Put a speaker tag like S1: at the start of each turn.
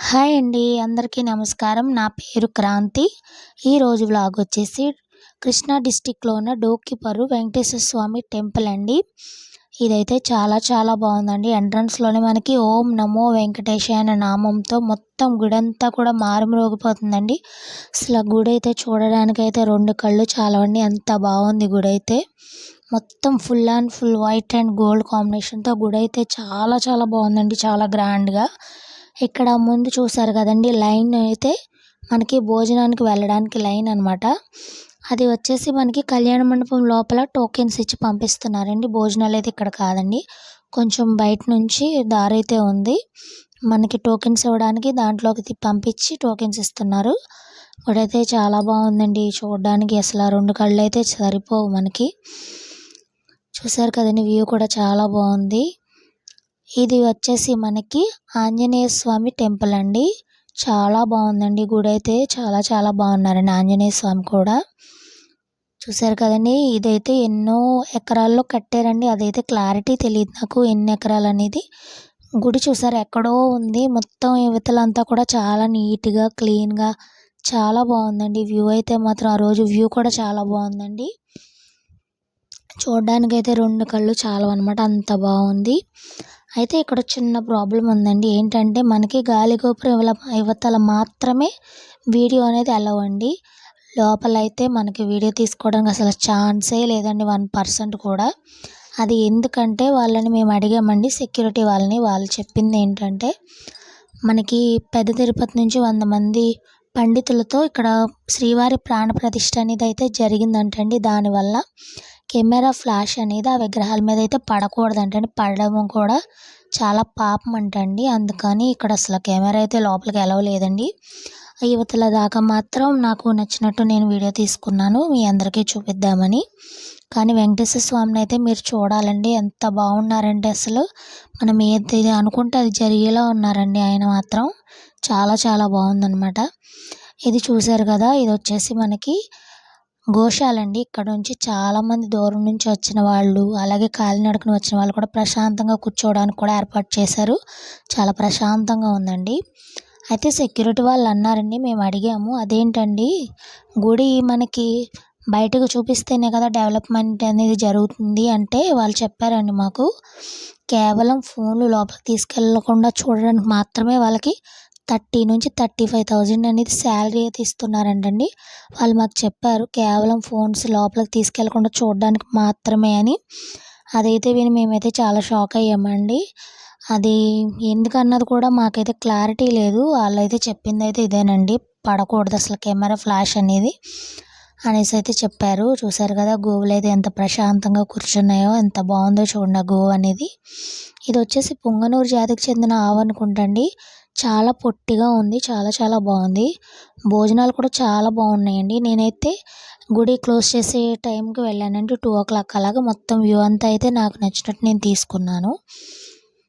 S1: Hi అండి. అందరికీ నమస్కారం. నా పేరు క్రాంతి. ఈరోజు వ్లాగ్ వచ్చేసి కృష్ణా డిస్ట్రిక్ట్‌లో ఉన్న డోకిపర్రు వెంకటేశ్వర స్వామి టెంపుల్ అండి. ఇదైతే చాలా చాలా బాగుందండి. ఎంట్రన్స్‌లోనే మనకి ఓం నమో వెంకటేశాయ అనే నామంతో మొత్తం గుడంతా కూడా మారుమ్రోగిపోతుందండి. అసలు గుడైతే చూడడానికైతే 2 కళ్ళు చాలవండి. అంత బాగుంది గుడైతే. మొత్తం full and full white and gold కాంబినేషన్‌తో గుడైతే చాలా చాలా బాగుందండి. చాలా గ్రాండ్‌గా. ఇక్కడ ముందు చూసారు కదండీ! లైన్ అయితే మనకి భోజనానికి వెళ్ళడానికి లైన్ అనమాట. అది వచ్చేసి మనకి కళ్యాణ మండపం లోపల టోకెన్స్ ఇచ్చి పంపిస్తున్నారండి. భోజనాలైతే ఇక్కడ కాదండి. కొంచెం బయట నుంచి దారైతే ఉంది. మనకి టోకెన్స్ ఇవ్వడానికి దాంట్లోకి పంపించి టోకెన్స్ ఇస్తున్నారు. గుడైతే చాలా బాగుందండి. చూడడానికి అసల 2 కళ్ళైతే సరిపోవు మనకి. చూసారు కదండీ! వ్యూ కూడా చాలా బాగుంది. ఇది వచ్చేసి మనకి ఆంజనేయ స్వామి టెంపుల్ అండి. చాలా బాగుందండి. గుడైతే చాలా చాలా బాగున్నారండి ఆంజనేయ స్వామి కూడా. చూసారు కదండీ! ఇదైతే ఎన్నో ఎకరాల్లో కట్టారండి. అదైతే క్లారిటీ తెలీదు నాకు ఎన్ని ఎకరాలనేది. గుడి చూసారా ఎక్కడో ఉంది. మొత్తం ఇవతలంతా కూడా చాలా నీట్‌గా, క్లీన్‌గా చాలా బాగుందండి. వ్యూ అయితే మాత్రం ఆ రోజు వ్యూ కూడా చాలా బాగుందండి. చూడడానికైతే 2 కళ్ళు చాలవనమాట. అంత బాగుంది. అయితే ఇక్కడ చిన్న ప్రాబ్లమ్ ఉందండి. ఏంటంటే మనకి గాలిగోపురం ఇవతల మాత్రమే వీడియో అనేది అలౌ అండి. లోపలైతే మనకి వీడియో తీసుకోవడానికి అసలు ఛాన్సే లేదండి 1% కూడా. అది ఎందుకంటే వాళ్ళని మేము అడిగామండి సెక్యూరిటీ వాళ్ళని. వాళ్ళు చెప్పింది ఏంటంటే మనకి పెద్ద తిరుపతి నుంచి 100 మంది పండితులతో ఇక్కడ శ్రీవారి ప్రాణ ప్రతిష్ఠ అనేది అయితే జరిగిందంటండి. దానివల్ల కెమెరా ఫ్లాష్ అనేది ఆ విగ్రహాల మీద అయితే పడకూడదంటండి. పడడం కూడా చాలా పాపం అంటండి. అందుకని ఇక్కడ అసలు కెమెరా అయితే లోపలికి అలౌ లేదండి. ఇవతల దాకా మాత్రం నాకు నచ్చినట్టు నేను వీడియో తీసుకున్నాను మీ అందరికీ చూపిద్దామని. కానీ వెంకటేశ్వర స్వామిని అయితే మీరు చూడాలండి. ఎంత బాగున్నారంటే అసలు మనం ఏది అనుకుంటే అది జరిగేలా ఉన్నారండి ఆయన మాత్రం. చాలా చాలా బాగుందనమాట. ఇది చూసారు కదా! ఇది వచ్చేసి మనకి గోశాలండి. ఇక్కడ నుంచి చాలామంది దూరం నుంచి వచ్చిన వాళ్ళు, అలాగే కాలినడకన వచ్చిన వాళ్ళు కూడా ప్రశాంతంగా కూర్చోవడానికి కూడా ఏర్పాటు చేశారు. చాలా ప్రశాంతంగా ఉందండి. అయితే సెక్యూరిటీ వాళ్ళు అన్నారండి, మేము అడిగాము, అదేంటండి గుడి మనకి బయటకు చూపిస్తేనే కదా డెవలప్మెంట్ అనేది జరుగుతుంది అంటే వాళ్ళు చెప్పారండి మాకు. కేవలం ఫోన్లు లోపలికి తీసుకెళ్ళకుండా చూడడానికి మాత్రమే వాళ్ళకి 30,000-35,000 అనేది శాలరీ అయితే ఇస్తున్నారంటండి. వాళ్ళు మాకు చెప్పారు కేవలం ఫోన్స్ లోపలికి తీసుకెళ్ళకుండా చూడడానికి మాత్రమే అని. అదైతే విని మేమైతే చాలా షాక్ అయ్యామండి. అది ఎందుకన్నది కూడా మాకైతే క్లారిటీ లేదు. వాళ్ళైతే చెప్పిందైతే ఇదేనండి. పడకూడదు అసలు కెమెరా ఫ్లాష్ అనేది అనేసి అయితే చెప్పారు. చూసారు కదా గోవులైతే ఎంత ప్రశాంతంగా కూర్చున్నాయో, ఎంత బాగుందో చూడండి ఆ గోవు అనేది. ఇది వచ్చేసి పుంగనూరు జాతికి చెందిన ఆవు అనుకుంటండి. చాలా పొట్టిగా ఉంది. చాలా చాలా బాగుంది. భోజనాలు కూడా చాలా బాగున్నాయండి. నేనైతే గుడి క్లోజ్ చేసే టైంకి వెళ్ళానండి. 2:00 అలాగా మొత్తం వ్యూ అంతా అయితే నాకు నచ్చినట్టు నేను తీసుకున్నాను.